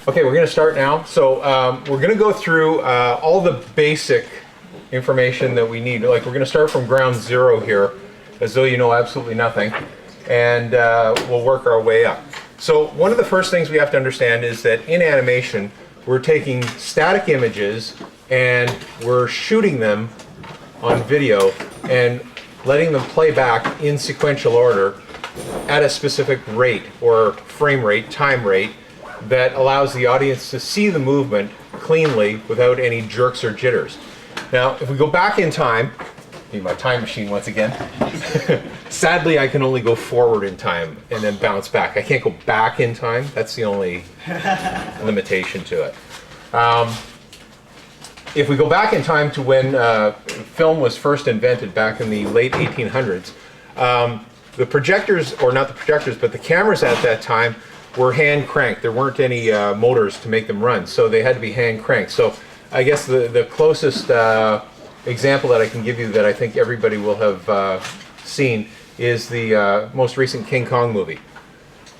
Okay, we're going to start now. So we're going to go through all the basic information that we need. Like, we're going to start from ground zero here, as though you know absolutely nothing, and we'll work our way up. So one of the first things we have to understand is that in animation, we're taking static images and we're shooting them on video and letting them play back in sequential order at a specific rate, or frame rate, time rate, that allows the audience to see the movement cleanly without any jerks or jitters. Now, if we go back in time, need my time machine once again. Sadly, I can only go forward in time and then bounce back. I can't go back in time. That's the only limitation to it. If we go back in time to when film was first invented back in the late 1800s, the projectors, or not the projectors, but the cameras at that time were hand cranked. There weren't any motors to make them run, so they had to be hand cranked. So I guess the closest example that I can give you that I think everybody will have seen is the most recent King Kong movie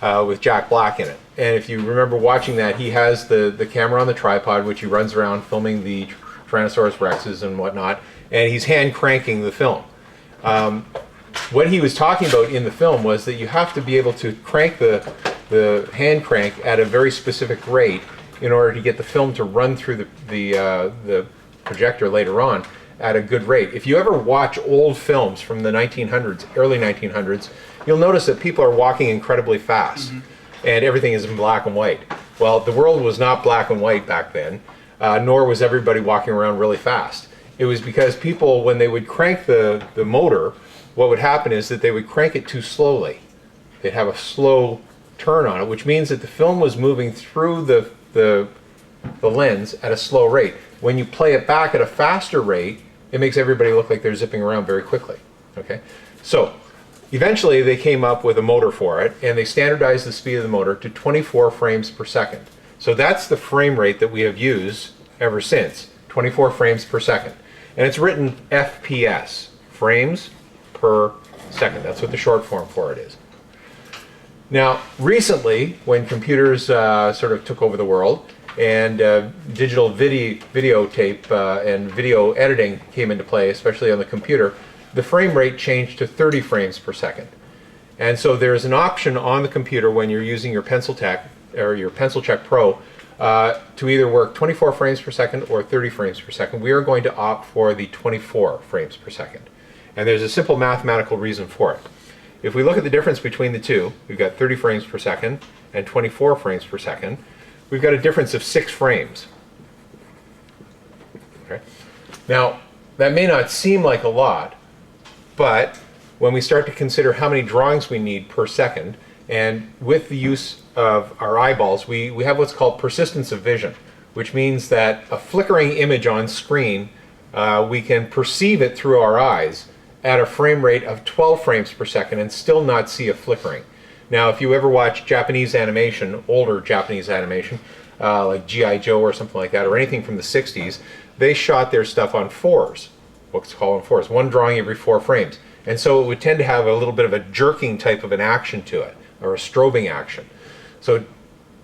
with Jack Black in it. And if you remember watching that, he has the camera on the tripod, which he runs around filming the Tyrannosaurus Rexes and whatnot, and he's hand cranking the film. What he was talking about in the film was that you have to be able to crank the hand crank at a very specific rate in order to get the film to run through the projector later on at a good rate. If you ever watch old films from the 1900s, early 1900s, you'll notice that people are walking incredibly fast, and everything is in black and white. Well, the world was not black and white back then, nor was everybody walking around really fast. It was because people, when they would crank the motor, what would happen is that they would crank it too slowly. They'd have a slow turn on it, which means that the film was moving through the lens at a slow rate. When you play it back at a faster rate, it makes everybody look like they're zipping around very quickly. Okay, so eventually they came up with a motor for it, and they standardized the speed of the motor to 24 frames per second. So that's the frame rate that we have used ever since, 24 frames per second. And it's written FPS, frames per second. That's what the short form for it is. Now, recently, when computers sort of took over the world, and digital videotape and video editing came into play, especially on the computer, the frame rate changed to 30 frames per second. And so there's an option on the computer when you're using your PencilTech or your PencilCheck Pro to either work 24 frames per second or 30 frames per second. We are going to opt for the 24 frames per second. And there's a simple mathematical reason for it. If we look at the difference between the two, we've got 30 frames per second and 24 frames per second. We've got a difference of 6 frames. Okay. Now, that may not seem like a lot, but when we start to consider how many drawings we need per second, and with the use of our eyeballs, we have what's called persistence of vision, which means that a flickering image on screen, we can perceive it through our eyes at a frame rate of 12 frames per second and still not see a flickering. Now, if you ever watch Japanese animation, older Japanese animation, like G.I. Joe or something like that, or anything from the 60s, they shot their stuff on fours, what's called on fours, one drawing every 4 frames. And so it would tend to have a little bit of a jerking type of an action to it, or a strobing action. So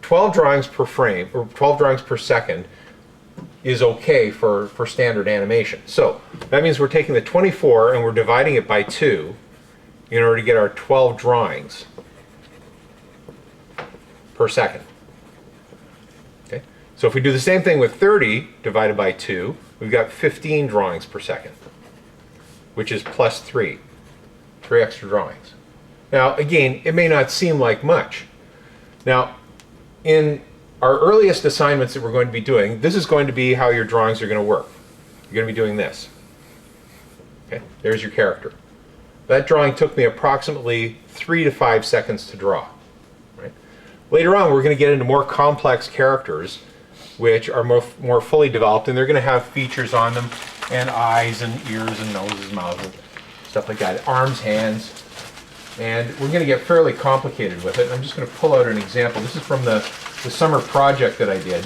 12 drawings per frame, or 12 drawings per second, is okay for standard animation. So that means we're taking the 24 and we're dividing it by 2 in order to get our 12 drawings per second. Okay? So if we do the same thing with 30 divided by 2, we've got 15 drawings per second, which is plus 3 extra drawings. Now, again, it may not seem like much. Now, in our earliest assignments that we're going to be doing, this is going to be how your drawings are going to work. You're going to be doing this. Okay, there's your character. That drawing took me approximately 3 to 5 seconds to draw. Right? Later on, we're going to get into more complex characters, which are more fully developed, and they're going to have features on them, and eyes and ears and noses, mouths, and stuff like that, arms, hands. And we're going to get fairly complicated with it. I'm just going to pull out an example. This is from the summer project that I did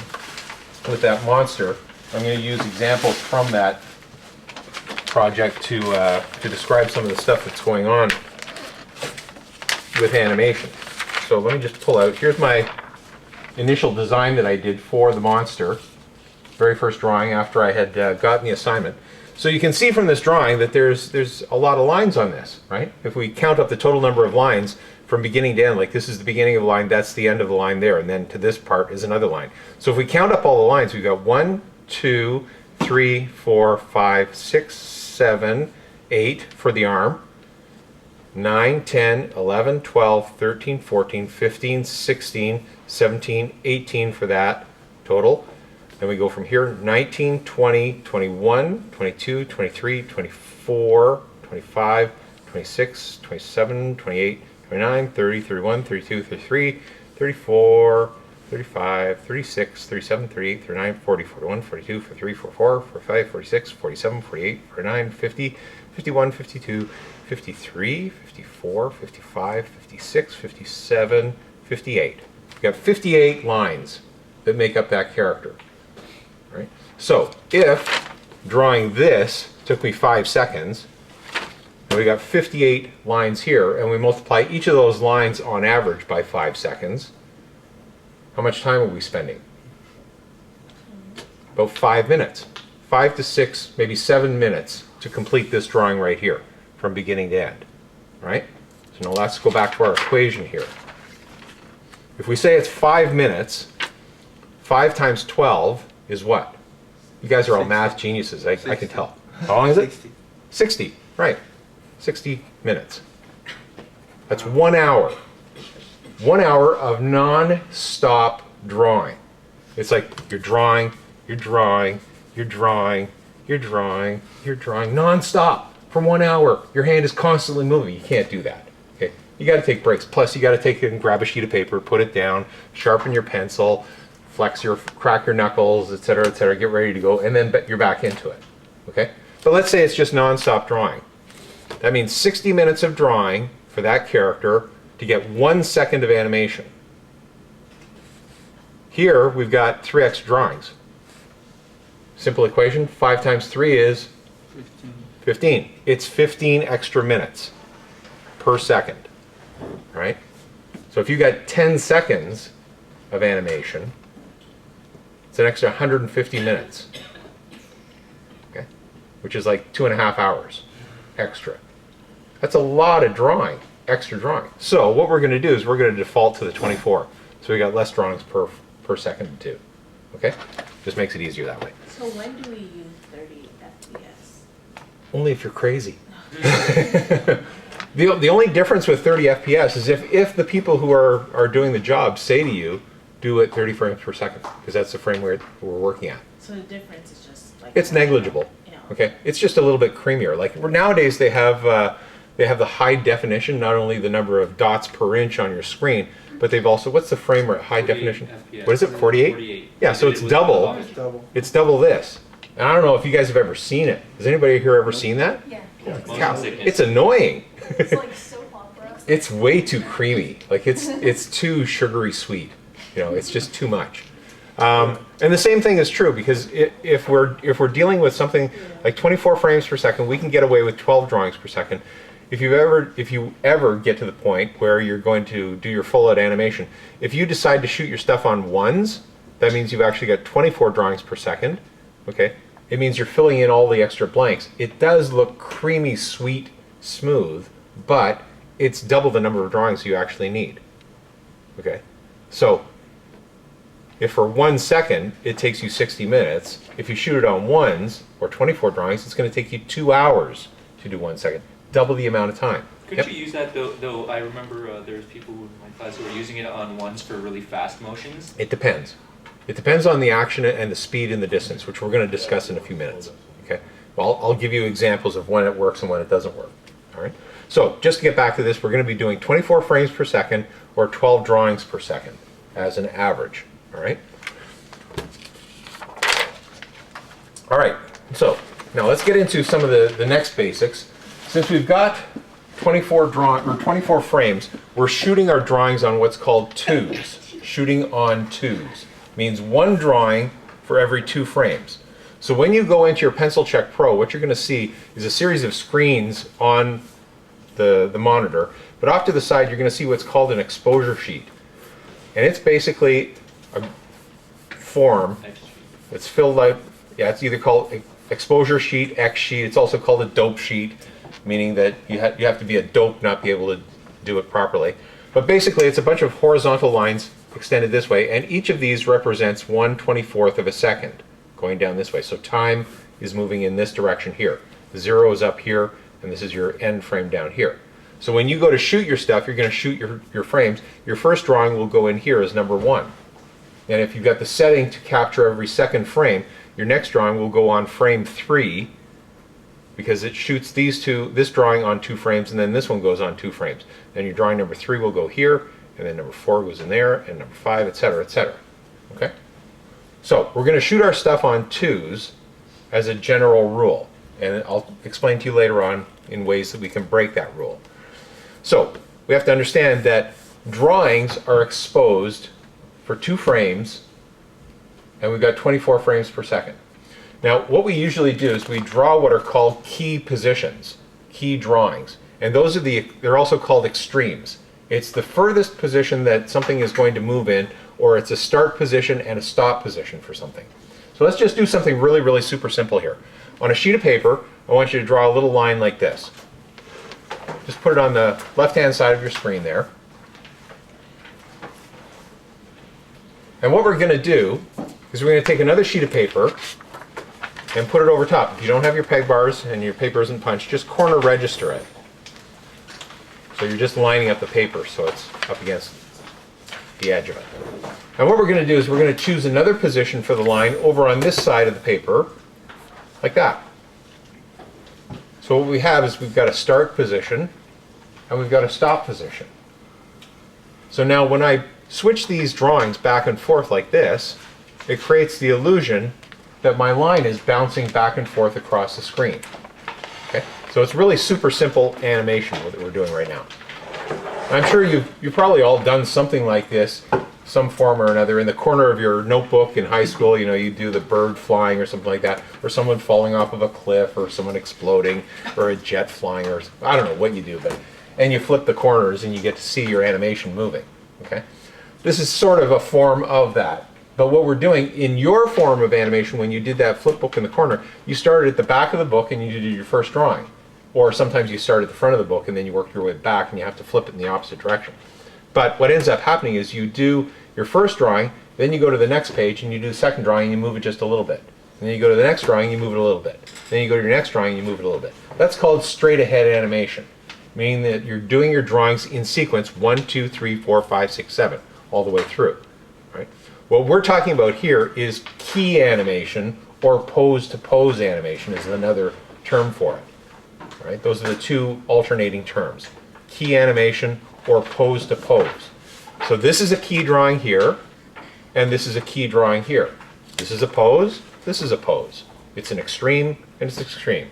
with that monster. I'm going to use examples from that project to describe some of the stuff that's going on with animation. So let me just pull out. Here's my initial design that I did for the monster. Very first drawing after I had gotten the assignment. So you can see from this drawing that there's a lot of lines on this, right? If we count up the total number of lines from beginning to end, like this is the beginning of the line, that's the end of the line there, and then to this part is another line. So if we count up all the lines, we've got 1, 2, 3, 4, 5, 6, 7, 8 for the arm, 9, 10, 11, 12, 13, 14, 15, 16, 17, 18 for that total. Then we go from here, 19, 20, 21, 22, 23, 24, 25, 26, 27, 28, 29, 30, 31, 32, 33, 34, 35, 36, 37, 38, 39, 40, 41, 42, 43, 44, 45, 46, 47, 48, 49, 50, 51, 52, 53, 54, 55, 56, 57, 58. We've got 58 lines that make up that character. Right? So if drawing this took me 5 seconds, and we got 58 lines here, and we multiply each of those lines on average by 5 seconds, how much time are we spending? About 5 minutes. 5 to 6, maybe 7 minutes to complete this drawing right here, from beginning to end. Right? So now let's go back to our equation here. If we say it's 5 minutes, 5 times 12 is what? You guys are all math geniuses, I can tell. How long is it? 60. 60, right. 60 minutes. That's 1 hour. 1 hour of non-stop drawing. It's like you're drawing, you're drawing, you're drawing, you're drawing, you're drawing, non-stop from 1 hour. Your hand is constantly moving. You can't do that. Okay? You got to take breaks. Plus, you got to take it and grab a sheet of paper, put it down, sharpen your pencil, crack your knuckles, etc., get ready to go, and then you're back into it. Okay? But let's say it's just non-stop drawing. That means 60 minutes of drawing for that character to get 1 second of animation. Here we've got 3 extra drawings. Simple equation, 5 times 3 is 15. It's 15 extra minutes per second. Right? So if you got 10 seconds of animation, it's an extra 150 minutes, okay, which is like 2.5 hours extra. That's a lot of drawing, extra drawing. So what we're going to do is we're going to default to the 24. So we got less drawings per second to do. Okay, just makes it easier that way. So when do we use 30 FPS? Only if you're crazy. The only difference with 30 FPS is if the people who are doing the job say to you, do it 30 frames per second, because that's the frame we're working at. So the difference is just like... It's negligible. Yeah. Okay? It's just a little bit creamier. Like nowadays they have the high definition, not only the number of dots per inch on your screen, but they've also, what's the frame rate, high definition? FPS. What is it, 48? 48. Yeah, so it's double. It's double. It's double this. And I don't know if you guys have ever seen it. Has anybody here ever seen that? Yeah. Cow, it's annoying. It's like soap opera. It's way too creamy. Like it's too sugary sweet. You know, it's just too much. And the same thing is true because if we're dealing with something like 24 frames per second, we can get away with 12 drawings per second. If you ever get to the point where you're going to do your full out animation, if you decide to shoot your stuff on ones, that means you've actually got 24 drawings per second. Okay, it means you're filling in all the extra blanks. It does look creamy, sweet, smooth, but it's double the number of drawings you actually need. Okay, so if for 1 second it takes you 60 minutes, if you shoot it on ones or 24 drawings, it's going to take you 2 hours to do 1 second. Double the amount of time. Couldn't you use that though? I remember there's people in my class who were using it on ones for really fast motions. It depends. It depends on the action and the speed and the distance, which we're going to discuss in a few minutes. Okay. Well, I'll give you examples of when it works and when it doesn't work. All right. So just to get back to this, we're going to be doing 24 frames per second or 12 drawings per second as an average. All right. All right. So now let's get into some of the next basics. Since we've got 24 frames, we're shooting our drawings on what's called twos. Shooting on twos means one drawing for every 2 frames. So when you go into your Pencil Check Pro, what you're going to see is a series of screens on the monitor, but off to the side you're going to see what's called an exposure sheet. And it's basically a form that's filled out. Yeah, it's either called exposure sheet, X sheet. It's also called a dope sheet, meaning that you have to be a dope not be able to do it properly. But basically, it's a bunch of horizontal lines extended this way, and each of these represents 1/24th of a second going down this way. So time is moving in this direction here. 0 is up here, and this is your end frame down here. So when you go to shoot your stuff, you're going to shoot your frames. Your first drawing will go in here as number 1. And if you've got the setting to capture every second frame, your next drawing will go on frame 3, because it shoots this drawing on 2 frames, and then this one goes on 2 frames. Then your drawing number 3 will go here, and then number 4 goes in there, and number 5, etc., etc. Okay? So we're going to shoot our stuff on 2s as a general rule, and I'll explain to you later on in ways that we can break that rule. So we have to understand that drawings are exposed for 2 frames, and we've got 24 frames per second. Now, what we usually do is we draw what are called key positions, key drawings, and they're also called extremes. It's the furthest position that something is going to move in, or it's a start position and a stop position for something. So let's just do something really, really super simple here. On a sheet of paper, I want you to draw a little line like this. Just put it on the left-hand side of your screen there. And what we're going to do is we're going to take another sheet of paper and put it over top. If you don't have your peg bars and your paper isn't punched, just corner register it. So you're just lining up the paper so it's up against the edge of it. And what we're going to do is we're going to choose another position for the line over on this side of the paper, like that. So what we have is we've got a start position and we've got a stop position. So now when I switch these drawings back and forth like this, it creates the illusion that my line is bouncing back and forth across the screen. Okay? So it's really super simple animation that we're doing right now. I'm sure you've probably all done something like this, some form or another. In the corner of your notebook in high school, you do the bird flying or something like that, or someone falling off of a cliff, or someone exploding, or a jet flying, or I don't know what you do, and you flip the corners and you get to see your animation moving. Okay? This is sort of a form of that. But what we're doing in your form of animation, when you did that flip book in the corner, you started at the back of the book and you did your first drawing. Or sometimes you start at the front of the book and then you work your way back and you have to flip it in the opposite direction. But what ends up happening is you do your first drawing, then you go to the next page and you do the second drawing and you move it just a little bit. And then you go to the next drawing, you move it a little bit. Then you go to your next drawing, you move it a little bit. That's called straight ahead animation, meaning that you're doing your drawings in sequence 1, 2, 3, 4, 5, 6, 7, all the way through. Right? What we're talking about here is key animation, or pose-to-pose animation is another term for it. Right? Those are the two alternating terms. Key animation or pose-to-pose. So this is a key drawing here, and this is a key drawing here. This is a pose, this is a pose. It's an extreme, and it's extreme.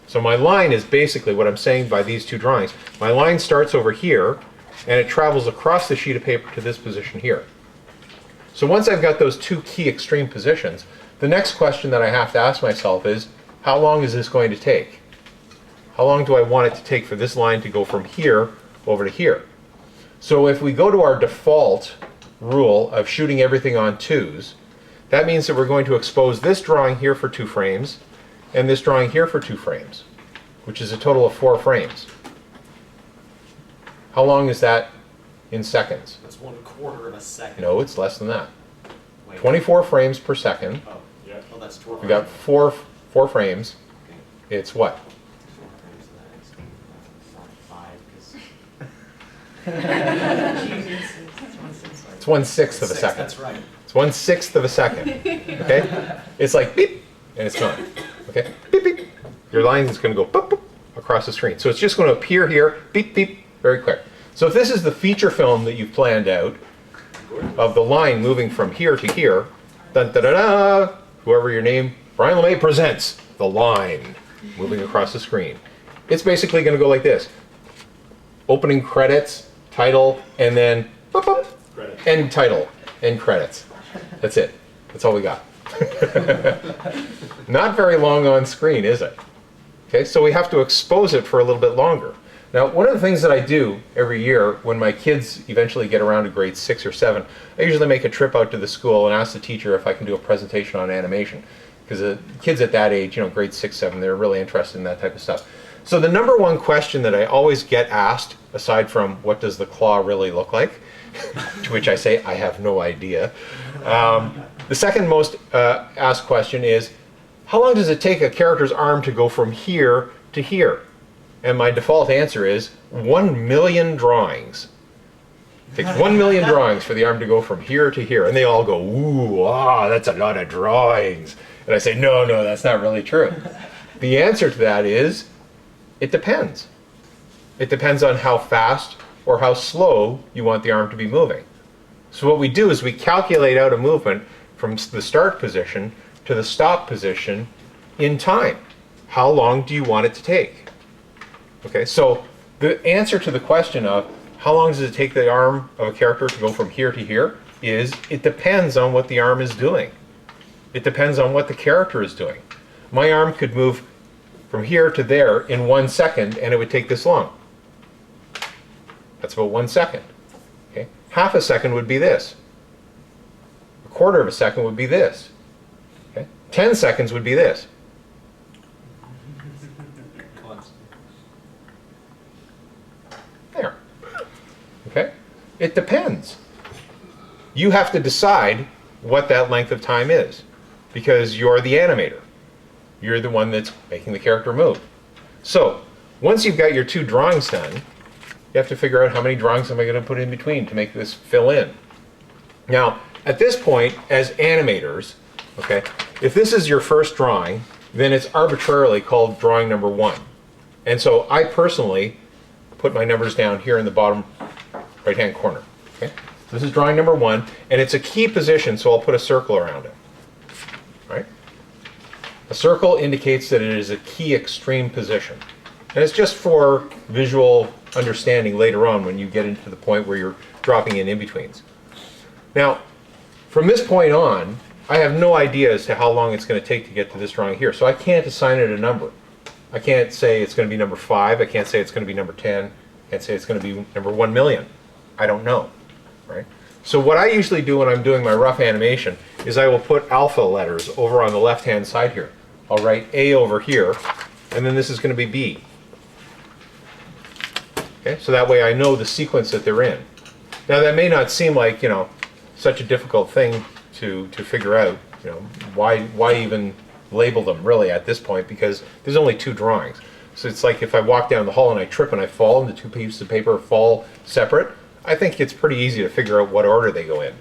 So my line is basically what I'm saying by these two drawings. My line starts over here, and it travels across the sheet of paper to this position here. So once I've got those two key extreme positions, the next question that I have to ask myself is, how long is this going to take? How long do I want it to take for this line to go from here over to here? So if we go to our default rule of shooting everything on 2s, that means that we're going to expose this drawing here for 2 frames, and this drawing here for 2 frames, which is a total of 4 frames. How long is that in seconds? That's 1/4 of a second. No, it's less than that. Wait. 24 frames per second. Oh, yeah. Well, that's 12. We got four frames. It's what? 5, It's 1/6 of a second. That's right. It's 1/6 of a second. Okay? It's like beep, and it's gone. Okay? Beep, beep. Your line is going to go boop, boop, across the screen. So it's just going to appear here, beep, beep, very quick. So if this is the feature film that you've planned out of the line moving from here to here, dun, da, da, da, whoever your name, Brian Lemay presents the line moving across the screen. It's basically going to go like this. Opening credits, title, and then boop, boop, end title, end credits. That's it. That's all we got. Not very long on screen, is it? Okay, so we have to expose it for a little bit longer. Now, one of the things that I do every year when my kids eventually get around to grade 6 or 7, I usually make a trip out to the school and ask the teacher if I can do a presentation on animation. Because the kids at that age, grade 6, 7, they're really interested in that type of stuff. So the number one question that I always get asked, aside from what does the claw really look like, to which I say I have no idea. The second most asked question is, how long does it take a character's arm to go from here to here? And my default answer is 1 million drawings. It takes 1 million drawings for the arm to go from here to here. And they all go, ooh, that's a lot of drawings. And I say, no, that's not really true. The answer to that is, it depends. It depends on how fast or how slow you want the arm to be moving. So what we do is we calculate out a movement from the start position to the stop position in time. How long do you want it to take? Okay, so the answer to the question of how long does it take the arm of a character to go from here to here is it depends on what the arm is doing. It depends on what the character is doing. My arm could move from here to there in 1 second and it would take this long. That's about 1 second. Okay? Half a second would be this. A quarter of a second would be this. Okay? 10 seconds would be this. There. Okay? It depends. You have to decide what that length of time is because you're the animator. You're the one that's making the character move. So, once you've got your 2 drawings done, you have to figure out how many drawings am I going to put in between to make this fill in. Now, at this point, as animators, okay, if this is your first drawing, then it's arbitrarily called drawing number 1. And so I personally put my numbers down here in the bottom right-hand corner. Okay? This is drawing number 1, and it's a key position, so I'll put a circle around it. Right? A circle indicates that it is a key extreme position. And it's just for visual understanding later on when you get into the point where you're dropping in in-betweens. Now, from this point on, I have no idea as to how long it's going to take to get to this drawing here, so I can't assign it a number. I can't say it's going to be number 5, I can't say it's going to be number 10, I can't say it's going to be number 1 million. I don't know, right? So what I usually do when I'm doing my rough animation is I will put alpha letters over on the left-hand side here. I'll write A over here, and then this is going to be B. Okay, so that way I know the sequence that they're in. Now that may not seem like, such a difficult thing to figure out, why even label them really at this point, because there's only 2 drawings. So it's like if I walk down the hall and I trip and I fall and the 2 pieces of paper fall separate, I think it's pretty easy to figure out what order they go in.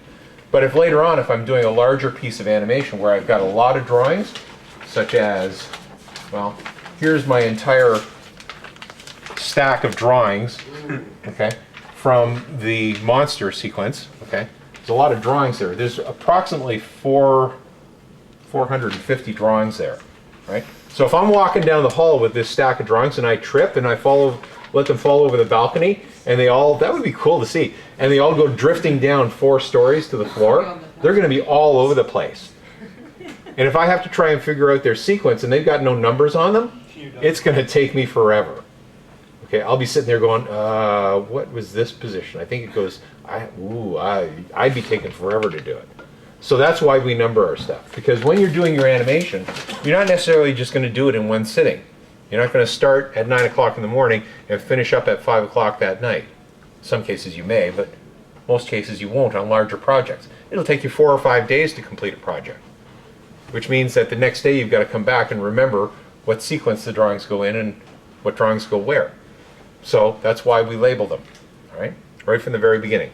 But if later on, if I'm doing a larger piece of animation where I've got a lot of drawings, such as, well, here's my entire stack of drawings, okay, from the monster sequence, okay. There's a lot of drawings there. There's approximately 450 drawings there, right? So if I'm walking down the hall with this stack of drawings and I trip and I let them fall over the balcony, and that would be cool to see, and they all go drifting down 4 stories to the floor, they're going to be all over the place. And if I have to try and figure out their sequence and they've got no numbers on them, it's going to take me forever. Okay, I'll be sitting there going, what was this position? I think it goes, I'd be taking forever to do it. So that's why we number our stuff. Because when you're doing your animation, you're not necessarily just going to do it in one sitting. You're not going to start at 9 o'clock in the morning and finish up at 5 o'clock that night. Some cases you may, but most cases you won't on larger projects. It'll take you 4 or 5 days to complete a project. Which means that the next day you've got to come back and remember what sequence the drawings go in and what drawings go where. So that's why we label them, all right? Right from the very beginning.